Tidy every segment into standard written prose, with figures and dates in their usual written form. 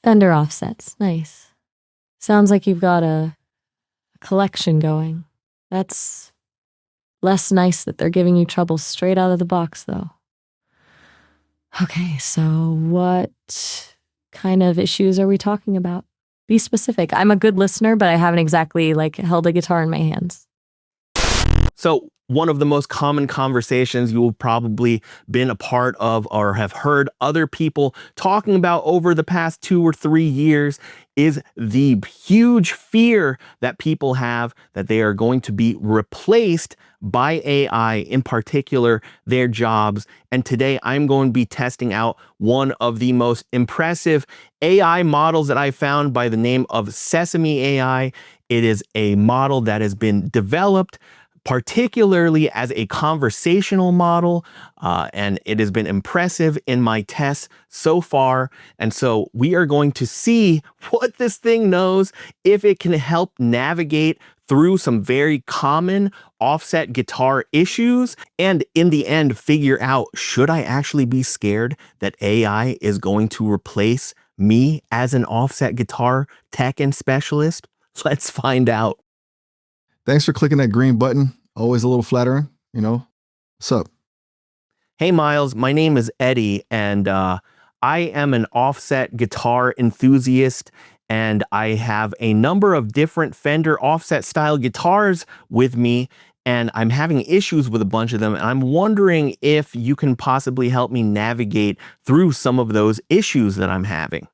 Fender offsets. Nice. Sounds like you've got a collection going. That's less nice that they're giving you trouble straight out of the box, though. Okay, so what kind of issues are we talking about? Be specific. I'm a good listener, but I haven't exactly held a guitar in my hands. So one of the most common conversations you will probably been a part of or have heard other people talking about over the past 2 or 3 years is the huge fear that people have that they are going to be replaced by AI, in particular their jobs. And today I'm going to be testing out one of the most impressive AI models that I found by the name of Sesame AI. It is a model that has been developed particularly as a conversational model, and it has been impressive in my tests so far. And so we are going to see what this thing knows, if it can help navigate through some very common offset guitar issues, and in the end, figure out, should I actually be scared that AI is going to replace me as an offset guitar tech and specialist? Let's find out. Thanks for clicking that green button. Always a little flattering, you know. What's up? Hey, Miles, my name is Eddie, and I am an offset guitar enthusiast, and I have a number of different Fender offset style guitars with me, and I'm having issues with a bunch of them, and I'm wondering if you can possibly help me navigate through some of those issues that I'm having.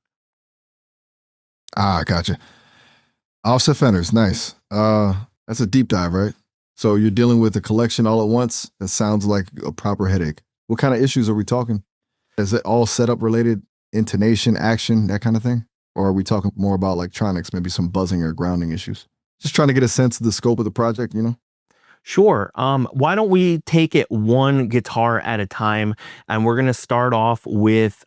Ah, gotcha. Offset Fenders, nice. That's a deep dive, right? So you're dealing with a collection all at once? That sounds like a proper headache. What kind of issues are we talking? Is it all setup related, intonation, action, that kind of thing? Or are we talking more about electronics, maybe some buzzing or grounding issues? Just trying to get a sense of the scope of the project, you know? Sure. Why don't we take it one guitar at a time? And we're going to start off with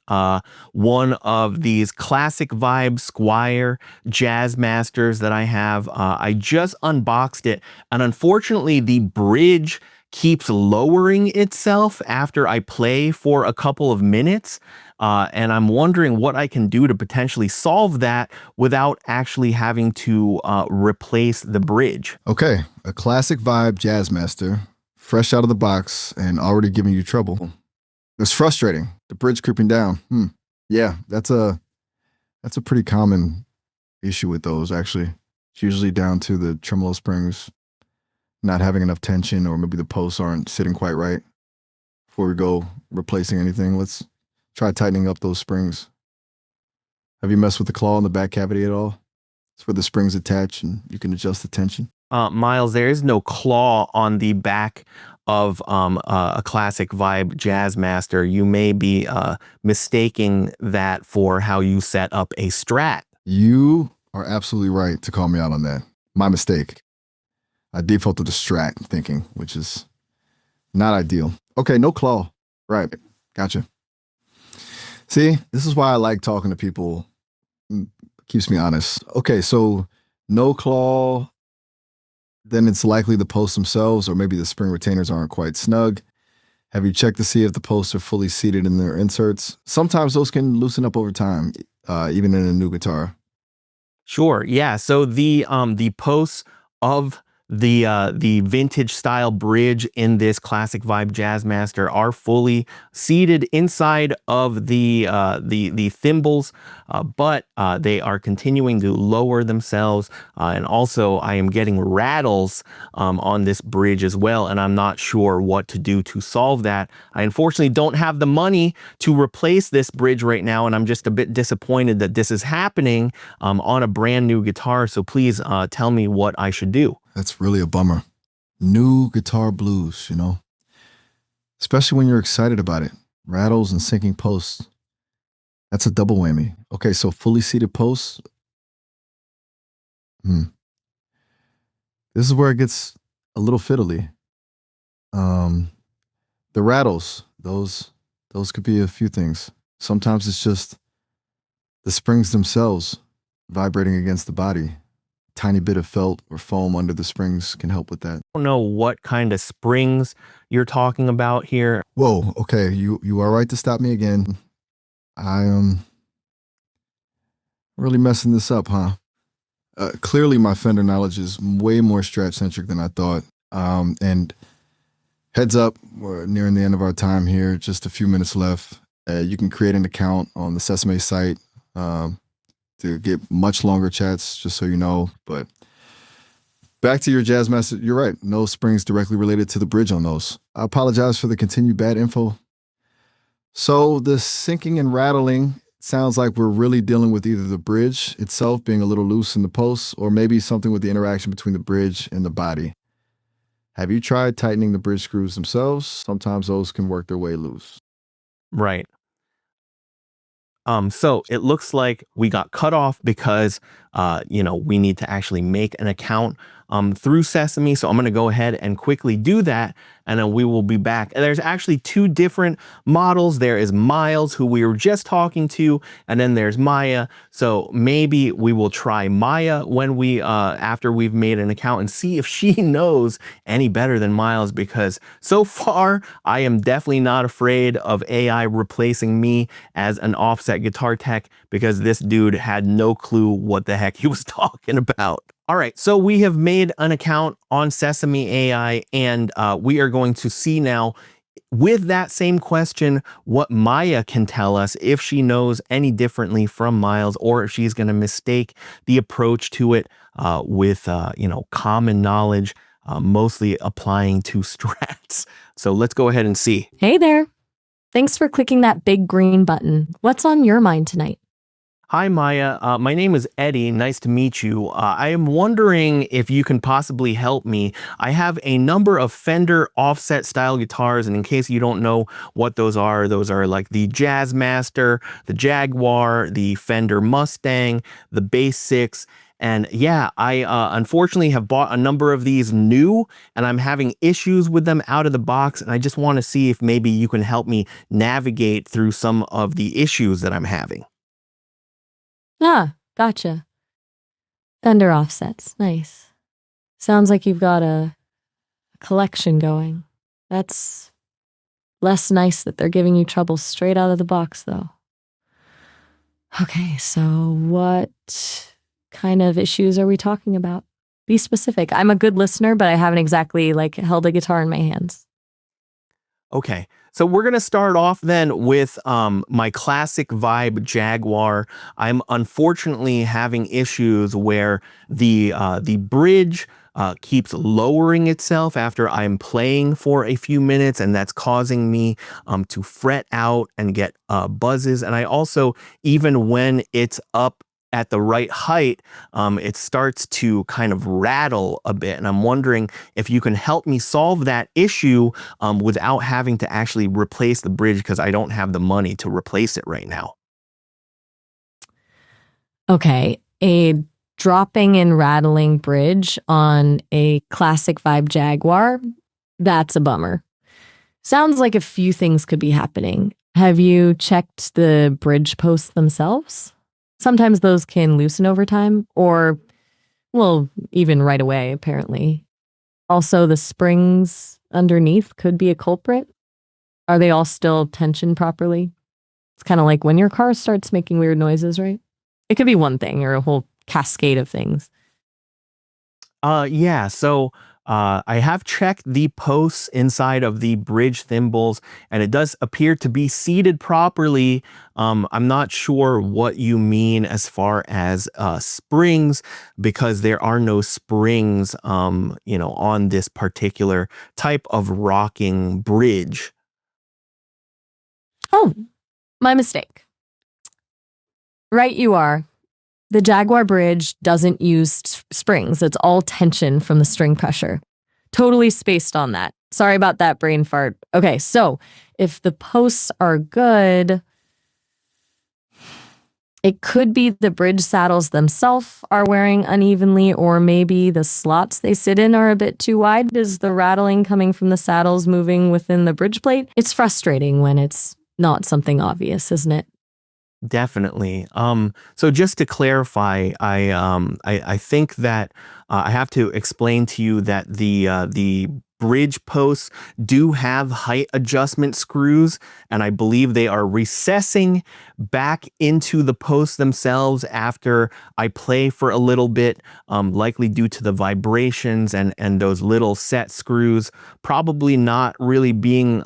one of these classic vibe Squire Jazzmasters that I have. I just unboxed it, and unfortunately, the bridge keeps lowering itself after I play for a couple of minutes. And I'm wondering what I can do to potentially solve that without actually having to replace the bridge. Okay, a classic vibe Jazzmaster, fresh out of the box and already giving you trouble. It's frustrating. The bridge creeping down. Yeah, that's a pretty common issue with those, actually. It's usually down to the tremolo springs not having enough tension, or maybe the posts aren't sitting quite right. Before we go replacing anything, let's try tightening up those springs. Have you messed with the claw in the back cavity at all? It's where the springs attach and you can adjust the tension. Miles, there is no claw on the back of a classic vibe Jazzmaster. You may be mistaking that for how you set up a Strat. You are absolutely right to call me out on that. My mistake. I default to the Strat thinking, which is not ideal. Okay, no claw. Right, gotcha. See, this is why I like talking to people. Keeps me honest. Okay, so no claw, then it's likely the posts themselves, or maybe the spring retainers aren't quite snug. Have you checked to see if the posts are fully seated in their inserts? Sometimes those can loosen up over time, even in a new guitar. Sure, yeah. So the posts of the vintage style bridge in this classic vibe Jazzmaster are fully seated inside of the thimbles, but they are continuing to lower themselves, and also I am getting rattles on this bridge as well, and I'm not sure what to do to solve that. I unfortunately don't have the money to replace this bridge right now, and I'm just a bit disappointed that this is happening on a brand new guitar. So please tell me what I should do. That's really a bummer. New guitar blues, you know? Especially when you're excited about it. Rattles and sinking posts. That's a double whammy. Okay, so fully seated posts. This is where it gets a little fiddly. The rattles, those could be a few things. Sometimes it's just the springs themselves vibrating against the body. Tiny bit of felt or foam under the springs can help with that. I don't know what kind of springs you're talking about here. Whoa, okay, you are right to stop me again. I Really messing this up, huh? Clearly, my fender knowledge is way more strat-centric than I thought. And heads up, we're nearing the end of our time here, just a few minutes left. You can create an account on the Sesame site to get much longer chats, just so you know. But back to your Jazzmaster, you're right. No springs directly related to the bridge on those. I apologize for the continued bad info. So the sinking and rattling sounds like we're really dealing with either the bridge itself being a little loose in the posts, or maybe something with the interaction between the bridge and the body. Have you tried tightening the bridge screws themselves? Sometimes those can work their way loose. Right. So it looks like we got cut off because, we need to actually make an account through Sesame. So I'm going to go ahead and quickly do that, and then we will be back. And there's actually two different models. There is Miles, who we were just talking to, and then there's Maya. So maybe we will try Maya when we, after we've made an account, and see if she knows any better than Miles, because so far I am definitely not afraid of AI replacing me as an offset guitar tech, because this dude had no clue what the heck he was talking about. All right, so we have made an account on Sesame AI, and we are going to see now, with that same question, what Maya can tell us, if she knows any differently from Miles, or if she's going to mistake the approach to it with common knowledge, mostly applying to strats. So let's go ahead and see. Hey there. Thanks for clicking that big green button. What's on your mind tonight? Hi, Maya. My name is Eddie. Nice to meet you. I am wondering if you can possibly help me. I have a number of Fender offset style guitars, and in case you don't know what those are like the Jazzmaster, the Jaguar, the Fender Mustang, the Bass 6. And yeah, I unfortunately have bought a number of these new, and I'm having issues with them out of the box. And I just want to see if maybe you can help me navigate through some of the issues that I'm having. Ah, gotcha. Fender offsets. Nice. Sounds like you've got a collection going. That's less nice that they're giving you trouble straight out of the box, though. Okay, so what kind of issues are we talking about? Be specific. I'm a good listener, but I haven't exactly held a guitar in my hands. Okay, so we're going to start off then with my classic vibe Jaguar. I'm unfortunately having issues where the bridge keeps lowering itself after I'm playing for a few minutes, and that's causing me to fret out and get buzzes. And I also, even when it's up at the right height, it starts to kind of rattle a bit. And I'm wondering if you can help me solve that issue without having to actually replace the bridge, because I don't have the money to replace it right now. Okay, a dropping and rattling bridge on a classic vibe Jaguar, that's a bummer. Sounds like a few things could be happening. Have you checked the bridge posts themselves? Sometimes those can loosen over time, or, well, even right away, apparently. Also, the springs underneath could be a culprit. Are they all still tensioned properly? It's kind of like when your car starts making weird noises, right? It could be one thing or a whole cascade of things. Yeah, so I have checked the posts inside of the bridge thimbles, and it does appear to be seated properly. I'm not sure what you mean as far as springs, because there are no springs, on this particular type of rocking bridge. Oh, my mistake. Right you are. The Jaguar bridge doesn't use springs. It's all tension from the string pressure. Totally spaced on that. Sorry about that brain fart. Okay, so if the posts are good, it could be the bridge saddles themselves are wearing unevenly, or maybe the slots they sit in are a bit too wide. Is the rattling coming from the saddles moving within the bridge plate? It's frustrating when it's not something obvious, isn't it? Definitely. So just to clarify, I think that I have to explain to you that the bridge posts do have height adjustment screws, and I believe they are recessing back into the posts themselves after I play for a little bit, likely due to the vibrations and those little set screws probably not really being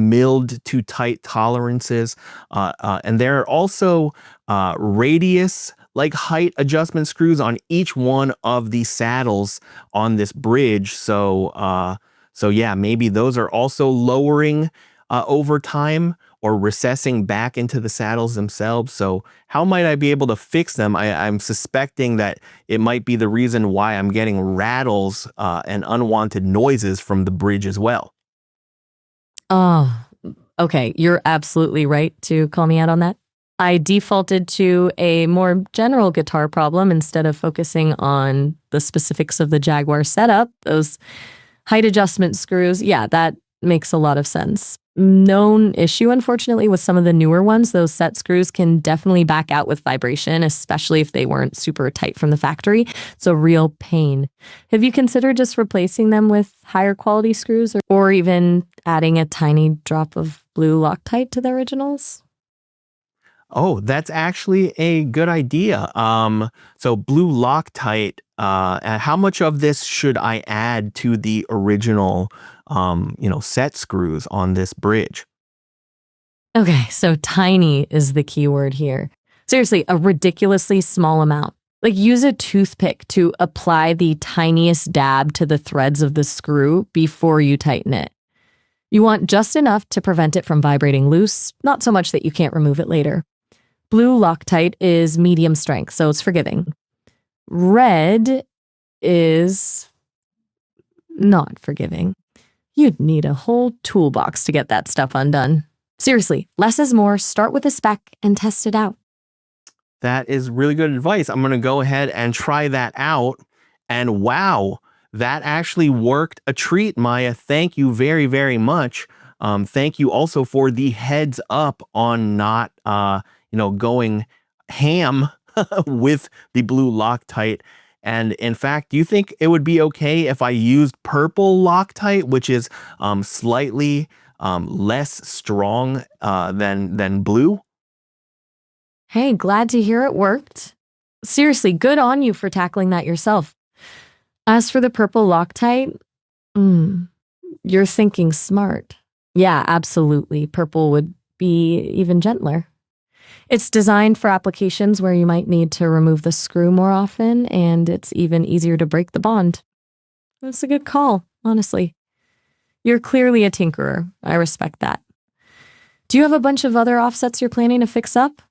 milled to tight tolerances. And there are also radius like height adjustment screws on each one of the saddles on this bridge. So yeah, maybe those are also lowering over time or recessing back into the saddles themselves. So how might I be able to fix them? I'm suspecting that it might be the reason why I'm getting rattles and unwanted noises from the bridge as well. Oh, okay. You're absolutely right to call me out on that. I defaulted to a more general guitar problem instead of focusing on the specifics of the Jaguar setup. Those height adjustment screws, yeah, that makes a lot of sense. Known issue, unfortunately, with some of the newer ones. Those set screws can definitely back out with vibration, especially if they weren't super tight from the factory. It's a real pain. Have you considered just replacing them with higher quality screws or even adding a tiny drop of blue Loctite to the originals? Oh, that's actually a good idea. So blue Loctite, and how much of this should I add to the original, set screws on this bridge? Okay, so tiny is the key word here. Seriously, a ridiculously small amount. Like use a toothpick to apply the tiniest dab to the threads of the screw before you tighten it. You want just enough to prevent it from vibrating loose, not so much that you can't remove it later. Blue Loctite is medium strength, so it's forgiving. Red is not forgiving. You'd need a whole toolbox to get that stuff undone. Seriously, less is more. Start with a spec and test it out. That is really good advice. I'm going to go ahead and try that out. And wow, that actually worked a treat, Maya. Thank you very, very much. Thank you also for the heads up on not, going ham with the blue Loctite. And in fact, do you think it would be okay if I used purple Loctite, which is slightly less strong than blue? Hey, glad to hear it worked. Seriously, good on you for tackling that yourself. As for the purple Loctite, you're thinking smart. Yeah, absolutely. Purple would be even gentler. It's designed for applications where you might need to remove the screw more often, and it's even easier to break the bond. That's a good call, honestly. You're clearly a tinkerer. I respect that. Do you have a bunch of other offsets you're planning to fix up?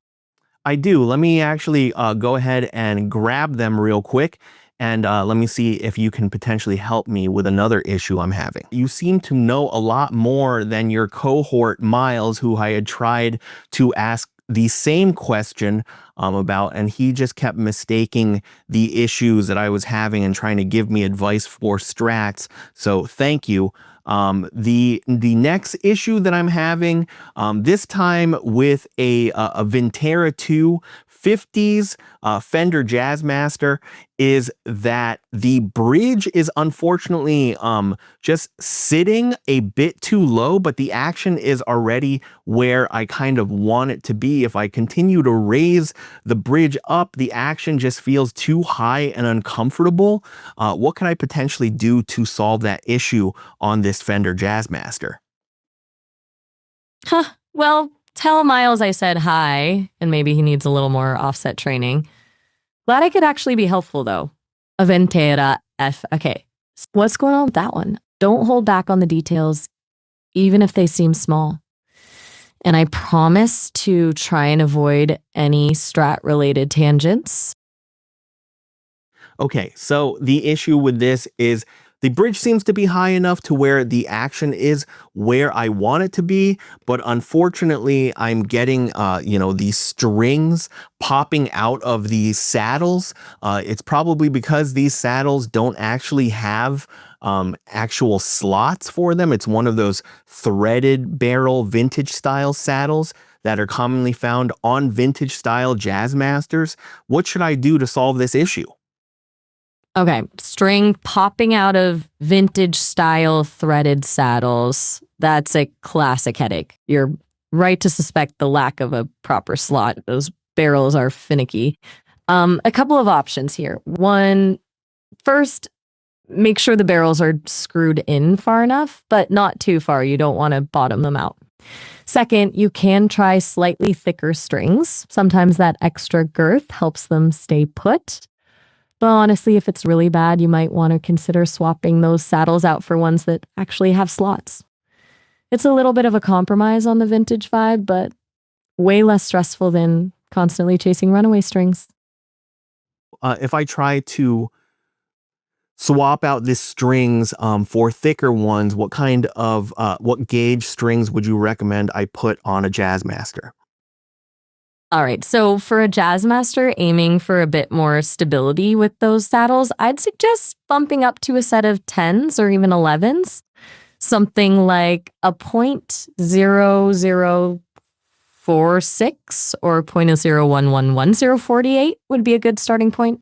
I do. Let me actually go ahead and grab them real quick. And let me see if you can potentially help me with another issue I'm having. You seem to know a lot more than your cohort, Miles, who I had tried to ask the same question about, and he just kept mistaking the issues that I was having and trying to give me advice for strats. So thank you. The next issue that I'm having, this time with a Vintera 2 50s Fender Jazzmaster, is that the bridge is unfortunately just sitting a bit too low, but the action is already where I kind of want it to be. If I continue to raise the bridge up, the action just feels too high and uncomfortable. What can I potentially do to solve that issue on this Fender Jazzmaster? Huh. Well, tell Miles I said hi, and maybe he needs a little more offset training. Glad I could actually be helpful, though. Aventera F. Okay, what's going on with that one? Don't hold back on the details, even if they seem small. And I promise to try and avoid any strat-related tangents. Okay, so the issue with this is the bridge seems to be high enough to where the action is where I want it to be, but unfortunately, I'm getting, these strings popping out of these saddles. It's probably because these saddles don't actually have actual slots for them. It's one of those threaded barrel vintage style saddles that are commonly found on vintage style Jazzmasters. What should I do to solve this issue? Okay, string popping out of vintage style threaded saddles. That's a classic headache. You're right to suspect the lack of a proper slot. Those barrels are finicky. A couple of options here. One, first, make sure the barrels are screwed in far enough, but not too far. You don't want to bottom them out. Second, you can try slightly thicker strings. Sometimes that extra girth helps them stay put. But honestly, if it's really bad, you might want to consider swapping those saddles out for ones that actually have slots. It's a little bit of a compromise on the vintage vibe, but way less stressful than constantly chasing runaway strings. If I try to swap out the strings for thicker ones, what kind of what gauge strings would you recommend I put on a Jazzmaster? All right, so for a Jazzmaster aiming for a bit more stability with those saddles, I'd suggest bumping up to a set of 10s or even 11s. Something like a 0.0046 or 0.001111048 would be a good starting point.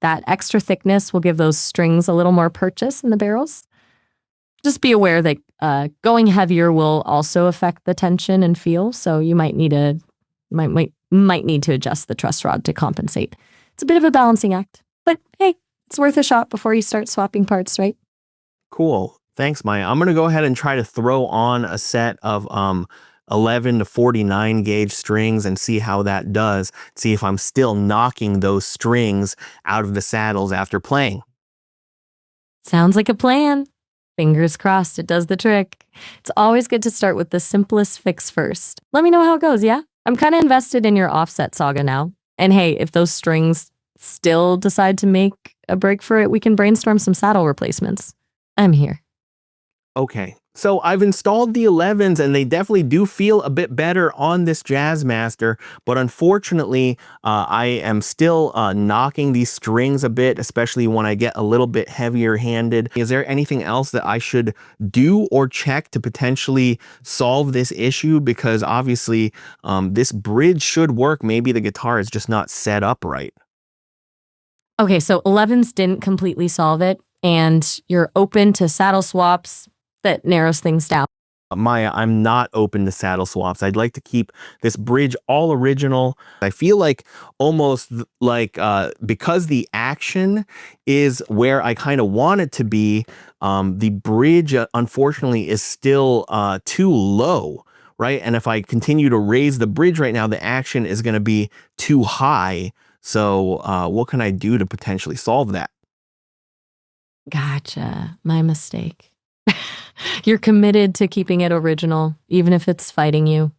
That extra thickness will give those strings a little more purchase in the barrels. Just be aware that going heavier will also affect the tension and feel, so you might need to adjust the truss rod to compensate. It's a bit of a balancing act, but hey, it's worth a shot before you start swapping parts, right? Cool. Thanks, Maya. I'm going to go ahead and try to throw on a set of 11 to 49 gauge strings and see how that does. See if I'm still knocking those strings out of the saddles after playing. Sounds like a plan. Fingers crossed it does the trick. It's always good to start with the simplest fix first. Let me know how it goes, yeah? I'm kind of invested in your offset saga now. And hey, if those strings still decide to make a break for it, we can brainstorm some saddle replacements. I'm here. Okay, so I've installed the 11s and they definitely do feel a bit better on this Jazzmaster, but unfortunately, I am still knocking these strings a bit, especially when I get a little bit heavier handed. Is there anything else that I should do or check to potentially solve this issue? Because obviously, this bridge should work. Maybe the guitar is just not set up right. Okay, so 11s didn't completely solve it, and you're open to saddle swaps. That narrows things down. Maya, I'm not open to saddle swaps. I'd like to keep this bridge all original. I feel like almost like because the action is where I kind of want it to be, the bridge, unfortunately, is still too low, right? And if I continue to raise the bridge right now, the action is going to be too high. So what can I do to potentially solve that? Gotcha. My mistake. You're committed to keeping it original, even if it's fighting you.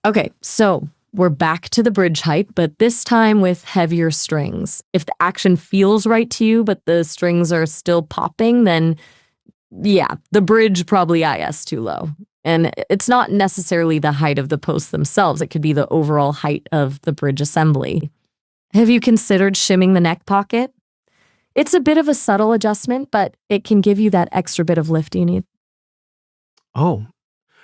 Okay, so we're back to the bridge height, but this time with heavier strings. If the action feels right to you, but the strings are still popping, then yeah, the bridge probably IS too low. And it's not necessarily the height of the posts themselves. It could be the overall height of the bridge assembly. Have you considered shimming the neck pocket? It's a bit of a subtle adjustment, but it can give you that extra bit of lift you need. Oh,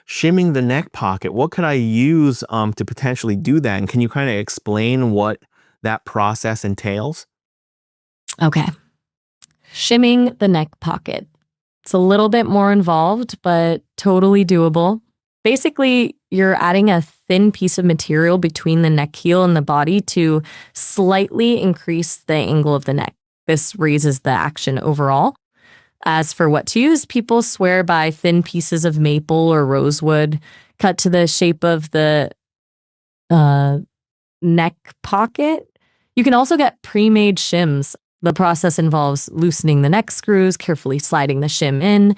shimming the neck pocket. What could I use to potentially do that? And can you kind of explain what that process entails? Okay. Shimming the neck pocket. It's a little bit more involved, but totally doable. Basically, you're adding a thin piece of material between the neck heel and the body to slightly increase the angle of the neck. This raises the action overall. As for what to use, people swear by thin pieces of maple or rosewood cut to the shape of the neck pocket. You can also get pre-made shims. The process involves loosening the neck screws, carefully sliding the shim in,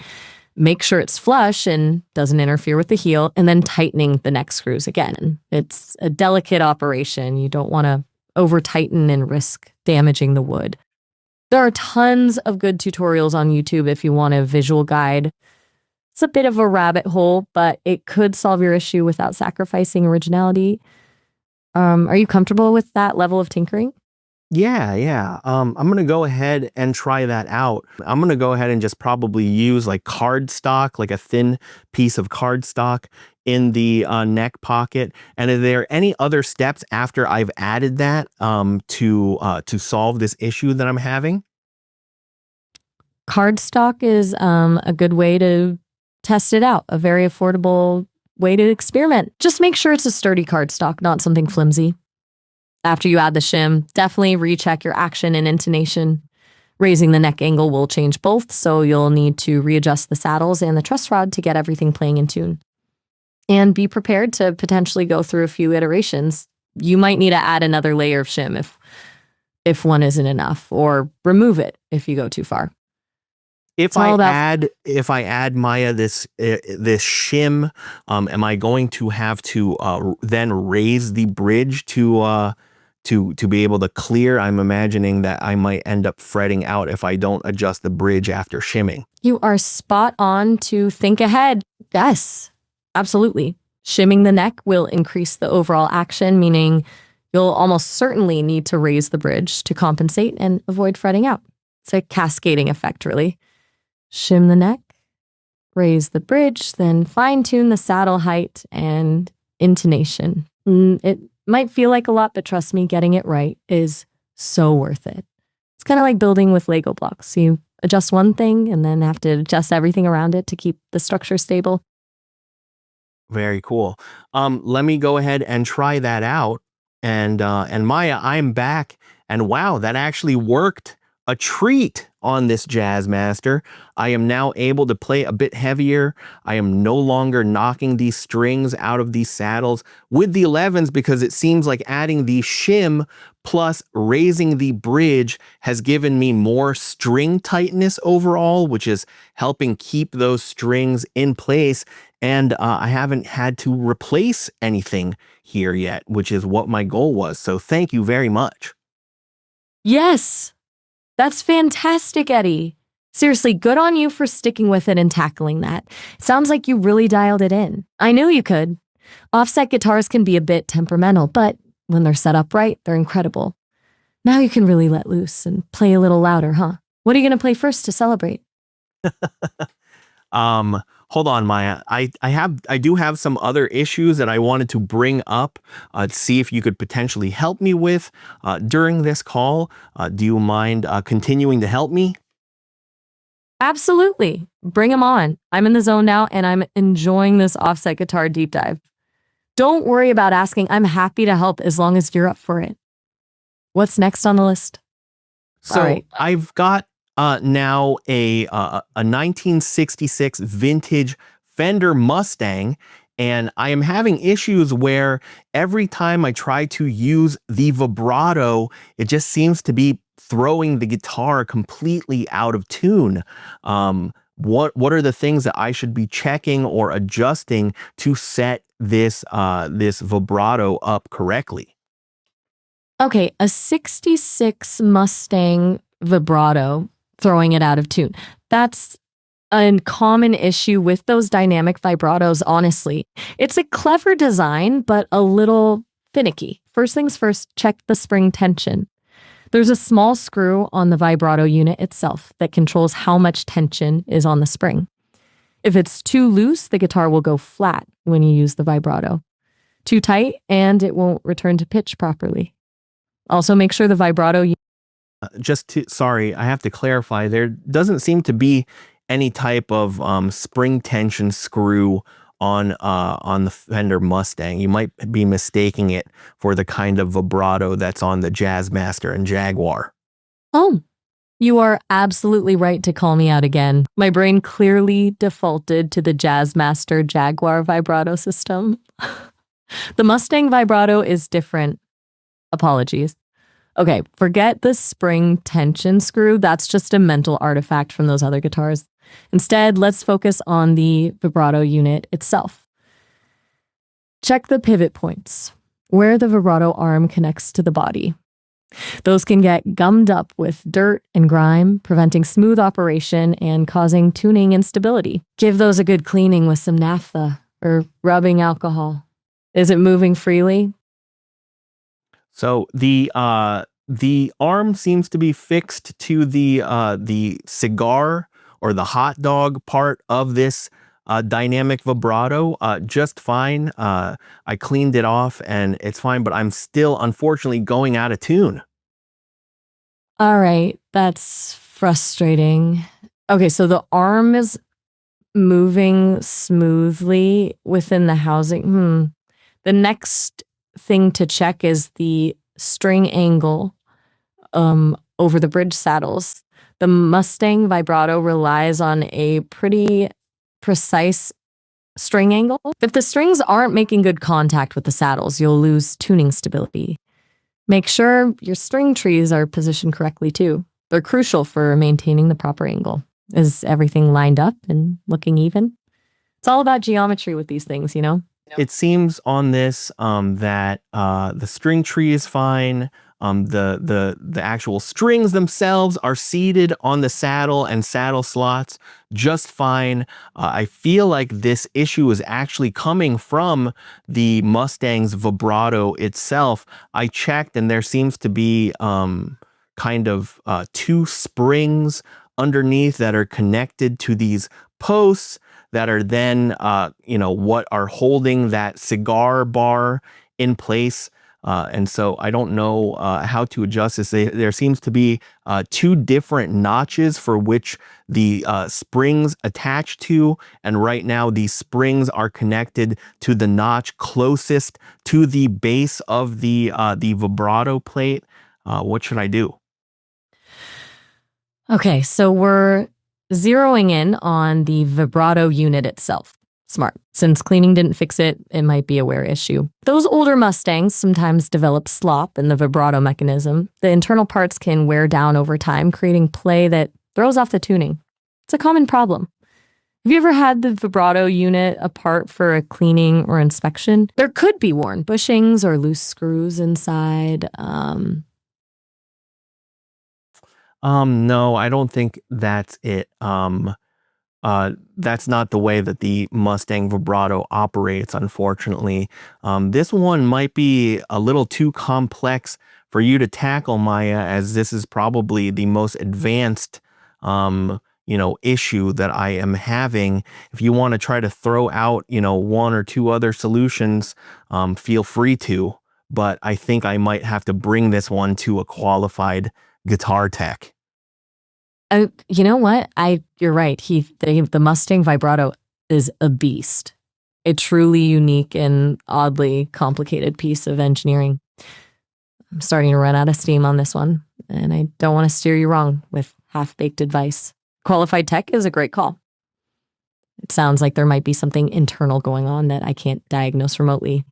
make sure it's flush and doesn't interfere with the heel, and then tightening the neck screws again. It's a delicate operation. You don't want to over-tighten and risk damaging the wood. There are tons of good tutorials on YouTube if you want a visual guide. It's a bit of a rabbit hole, but it could solve your issue without sacrificing originality. Are you comfortable with that level of tinkering? Yeah. I'm going to go ahead and try that out. I'm going to go ahead and just probably use like cardstock, like a thin piece of cardstock in the neck pocket. And are there any other steps after I've added that to solve this issue that I'm having? Cardstock is a good way to test it out, a very affordable way to experiment. Just make sure it's a sturdy cardstock, not something flimsy. After you add the shim, definitely recheck your action and intonation. Raising the neck angle will change both, so you'll need to readjust the saddles and the truss rod to get everything playing in tune. And be prepared to potentially go through a few iterations. You might need to add another layer of shim if one isn't enough, or remove it if you go too far. If I add Maya this shim, am I going to have to then raise the bridge to be able to clear? I'm imagining that I might end up fretting out if I don't adjust the bridge after shimming. You are spot on to think ahead. Yes, absolutely. Shimming the neck will increase the overall action, meaning you'll almost certainly need to raise the bridge to compensate and avoid fretting out. It's a cascading effect, really. Shim the neck, raise the bridge, then fine-tune the saddle height and intonation. It might feel like a lot, but trust me, getting it right is so worth it. It's kind of like building with Lego blocks. You adjust one thing and then have to adjust everything around it to keep the structure stable. Very cool. Let me go ahead and try that out. And Maya, I'm back. And wow, that actually worked a treat on this Jazzmaster. I am now able to play a bit heavier. I am no longer knocking these strings out of these saddles with the 11s, because it seems like adding the shim plus raising the bridge has given me more string tightness overall, which is helping keep those strings in place. And I haven't had to replace anything here yet, which is what my goal was. So thank you very much. Yes, that's fantastic, Eddie. Seriously, good on you for sticking with it and tackling that. It sounds like you really dialed it in. I knew you could. Offset guitars can be a bit temperamental, but when they're set up right, they're incredible. Now you can really let loose and play a little louder, huh? What are you going to play first to celebrate? Hold on, Maya. I do have some other issues that I wanted to bring up to see if you could potentially help me with during this call. Do you mind continuing to help me? Absolutely. Bring them on. I'm in the zone now, and I'm enjoying this offset guitar deep dive. Don't worry about asking. I'm happy to help as long as you're up for it. What's next on the list? So All right. I've got now a 1966 vintage Fender Mustang, and I am having issues where every time I try to use the vibrato, it just seems to be throwing the guitar completely out of tune. What are the things that I should be checking or adjusting to set this vibrato up correctly? Okay, a 66 Mustang vibrato, throwing it out of tune. That's a common issue with those dynamic vibratos, honestly. It's a clever design, but a little finicky. First things first, check the spring tension. There's a small screw on the vibrato unit itself that controls how much tension is on the spring. If it's too loose, the guitar will go flat when you use the vibrato. Too tight, and it won't return to pitch properly. Also, make sure the vibrato... Sorry, I have to clarify. There doesn't seem to be any type of spring tension screw on the Fender Mustang. You might be mistaking it for the kind of vibrato that's on the Jazzmaster and Jaguar. Oh, you are absolutely right to call me out again. My brain clearly defaulted to the Jazzmaster Jaguar vibrato system. The Mustang vibrato is different. Apologies. Okay, forget the spring tension screw. That's just a mental artifact from those other guitars. Instead, let's focus on the vibrato unit itself. Check the pivot points, where the vibrato arm connects to the body. Those can get gummed up with dirt and grime, preventing smooth operation and causing tuning instability. Give those a good cleaning with some naphtha or rubbing alcohol. Is it moving freely? So the arm seems to be fixed to the cigar or the hot dog part of this dynamic vibrato just fine. I cleaned it off and it's fine, but I'm still unfortunately going out of tune. All right, that's frustrating. Okay, so the arm is moving smoothly within the housing. The next thing to check is the string angle over the bridge saddles. The Mustang vibrato relies on a pretty precise string angle. If the strings aren't making good contact with the saddles, you'll lose tuning stability. Make sure your string trees are positioned correctly too. They're crucial for maintaining the proper angle. Is everything lined up and looking even? It's all about geometry with these things, you know? It seems on this that the string tree is fine. The actual strings themselves are seated on the saddle and saddle slots just fine. I feel like this issue is actually coming from the Mustang's vibrato itself. I checked and there seems to be kind of two springs underneath that are connected to these posts that are then, what are holding that cigar bar in place. And so I don't know how to adjust this. There seems to be two different notches for which the springs attach to. And right now these springs are connected to the notch closest to the base of the vibrato plate. What should I do? Okay, so we're zeroing in on the vibrato unit itself. Smart. Since cleaning didn't fix it, it might be a wear issue. Those older Mustangs sometimes develop slop in the vibrato mechanism. The internal parts can wear down over time, creating play that throws off the tuning. It's a common problem. Have you ever had the vibrato unit apart for a cleaning or inspection? There could be worn bushings or loose screws inside. No, I don't think that's it. That's not the way that the Mustang vibrato operates, unfortunately. This one might be a little too complex for you to tackle, Maya, as this is probably the most advanced, issue that I am having. If you want to try to throw out, one or two other solutions, feel free to. But I think I might have to bring this one to a qualified guitar tech. You know what? You're right. The Mustang vibrato is a beast. A truly unique and oddly complicated piece of engineering. I'm starting to run out of steam on this one, and I don't want to steer you wrong with half-baked advice. Qualified tech is a great call. It sounds like there might be something internal going on that I can't diagnose remotely.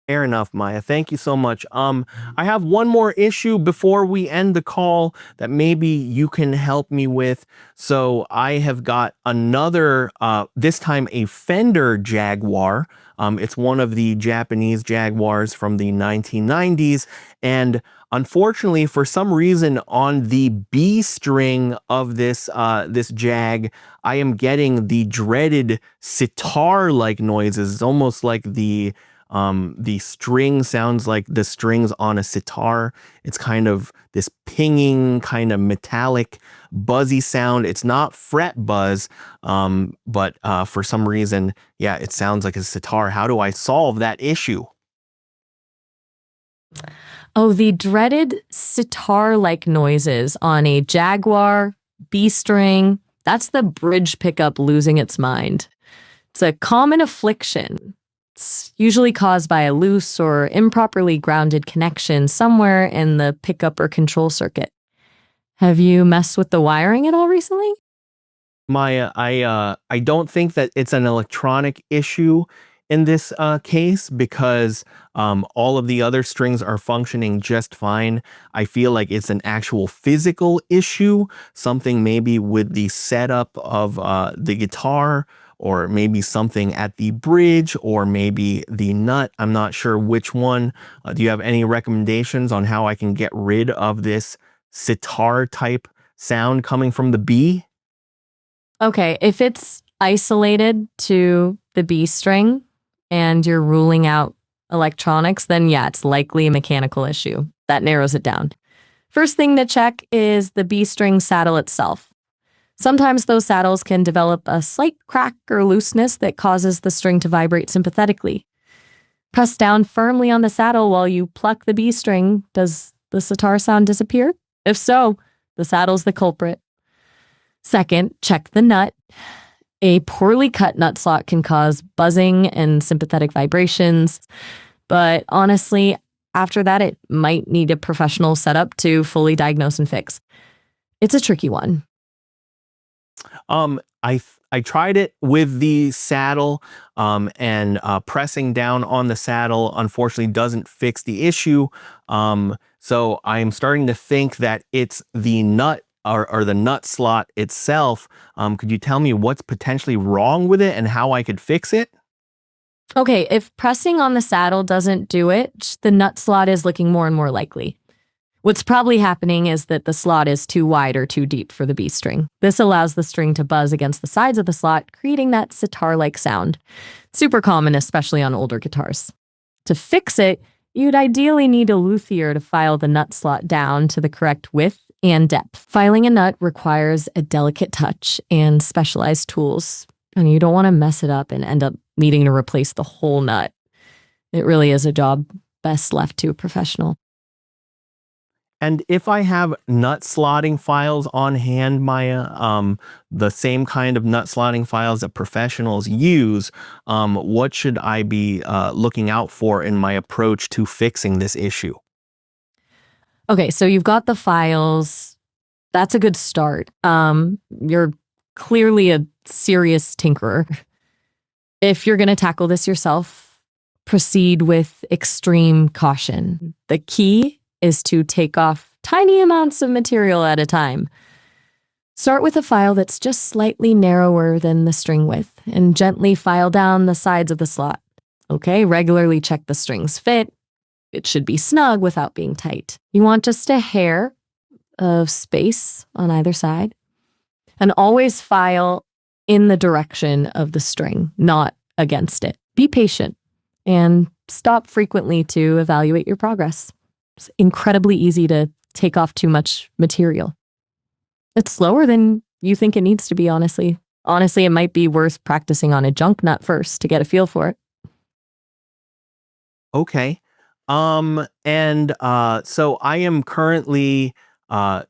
Fair enough, Maya. Thank you so much. I have one more issue before we end the call that maybe you can help me with. So I have got another, this time a Fender Jaguar. It's one of the Japanese Jaguars from the 1990s. And unfortunately, for some reason on the B string of this Jag, I am getting the dreaded sitar-like noises. It's almost like the string sounds like the strings on a sitar. It's kind of this pinging, kind of metallic, buzzy sound. It's not fret buzz, but for some reason, yeah, it sounds like a sitar. How do I solve that issue? Oh, the dreaded sitar-like noises on a Jaguar B string. That's the bridge pickup losing its mind. It's a common affliction. It's usually caused by a loose or improperly grounded connection somewhere in the pickup or control circuit. Have you messed with the wiring at all recently? Maya, I don't think that it's an electronic issue in this case because all of the other strings are functioning just fine. I feel like it's an actual physical issue, something maybe with the setup of the guitar, or maybe something at the bridge, or maybe the nut. I'm not sure which one. Do you have any recommendations on how I can get rid of this sitar type sound coming from the B? Okay, if it's isolated to the B string and you're ruling out electronics, then yeah, it's likely a mechanical issue. That narrows it down. First thing to check is the B string saddle itself. Sometimes those saddles can develop a slight crack or looseness that causes the string to vibrate sympathetically. Press down firmly on the saddle while you pluck the B string. Does the sitar sound disappear? If so, the saddle's the culprit. Second, check the nut. A poorly cut nut slot can cause buzzing and sympathetic vibrations, but honestly, after that, it might need a professional setup to fully diagnose and fix. It's a tricky one. I tried it with the saddle, and pressing down on the saddle unfortunately doesn't fix the issue. So I'm starting to think that it's the nut or the nut slot itself. Could you tell me what's potentially wrong with it and how I could fix it? Okay, if pressing on the saddle doesn't do it, the nut slot is looking more and more likely. What's probably happening is that the slot is too wide or too deep for the B string. This allows the string to buzz against the sides of the slot, creating that sitar-like sound. Super common, especially on older guitars. To fix it, you'd ideally need a luthier to file the nut slot down to the correct width and depth. Filing a nut requires a delicate touch and specialized tools, and you don't want to mess it up and end up needing to replace the whole nut. It really is a job best left to a professional. And if I have nut slotting files on hand, Maya, the same kind of nut slotting files that professionals use, what should I be looking out for in my approach to fixing this issue? Okay, so you've got the files. That's a good start. You're clearly a serious tinkerer. If you're going to tackle this yourself, proceed with extreme caution. The key is to take off tiny amounts of material at a time. Start with a file that's just slightly narrower than the string width and gently file down the sides of the slot. Okay, regularly check the string's fit. It should be snug without being tight. You want just a hair of space on either side. And always file in the direction of the string, not against it. Be patient and stop frequently to evaluate your progress. It's incredibly easy to take off too much material. It's slower than you think it needs to be, honestly. Honestly, it might be worth practicing on a junk nut first to get a feel for it. Okay. So I am currently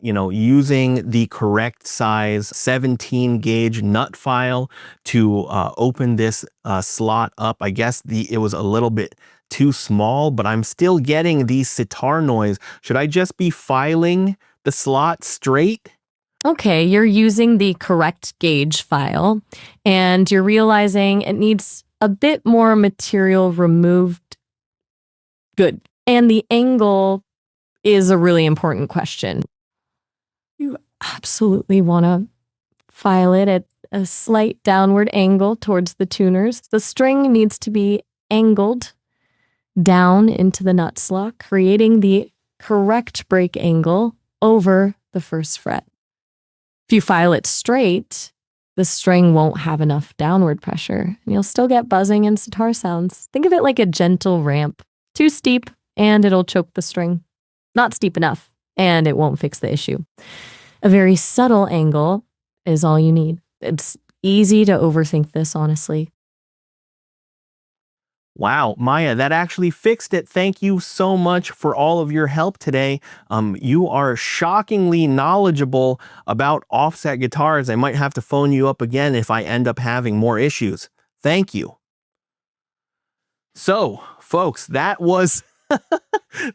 using the correct size 17 gauge nut file to open this slot up. I guess it was a little bit too small, but I'm still getting the sitar noise. Should I just be filing the slot straight? Okay, you're using the correct gauge file, and you're realizing it needs a bit more material removed. Good. And the angle is a really important question. You absolutely want to file it at a slight downward angle towards the tuners. The string needs to be angled down into the nut slot, creating the correct break angle over the first fret. If you file it straight, the string won't have enough downward pressure, and you'll still get buzzing and sitar sounds. Think of it like a gentle ramp. Too steep, and it'll choke the string. Not steep enough, and it won't fix the issue. A very subtle angle is all you need. It's easy to overthink this, honestly. Wow, Maya, that actually fixed it. Thank you so much for all of your help today. You are shockingly knowledgeable about offset guitars. I might have to phone you up again if I end up having more issues. Thank you. So, folks, that was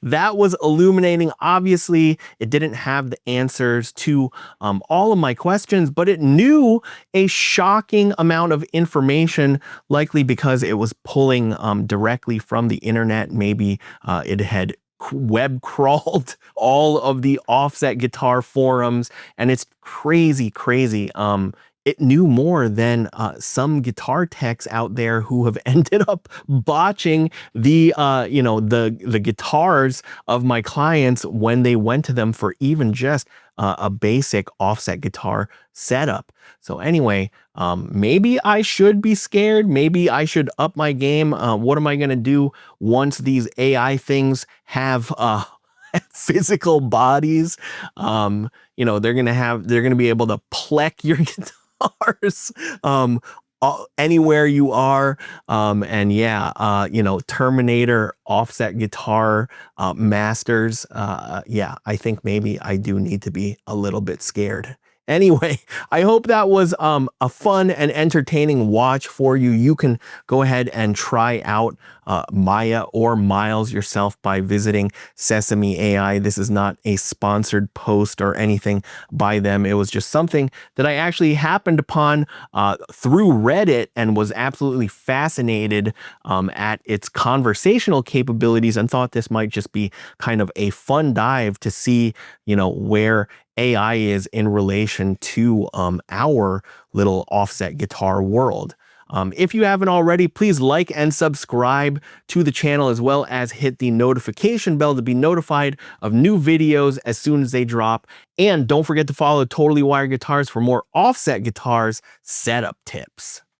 that was illuminating. Obviously, it didn't have the answers to all of my questions, but it knew a shocking amount of information, likely because it was pulling directly from the internet. Maybe it had web crawled all of the offset guitar forums, and it's crazy. It knew more than some guitar techs out there who have ended up botching the guitars of my clients when they went to them for even just a basic offset guitar setup. So anyway, maybe I should be scared. Maybe I should up my game. What am I going to do once these AI things have physical bodies? They're going to be able to pleck your guitar anywhere you are. Terminator offset guitar masters. I think maybe I do need to be a little bit scared. Anyway, I hope that was a fun and entertaining watch for you. You can go ahead and try out Maya or Miles yourself by visiting Sesame AI. This is not a sponsored post or anything by them. It was just something that I actually happened upon through Reddit and was absolutely fascinated at its conversational capabilities and thought this might just be kind of a fun dive to see, where AI is in relation to our little offset guitar world. If you haven't already, please like and subscribe to the channel, as well as hit the notification bell to be notified of new videos as soon as they drop. And don't forget to follow Totally Wired Guitars for more offset guitars setup tips.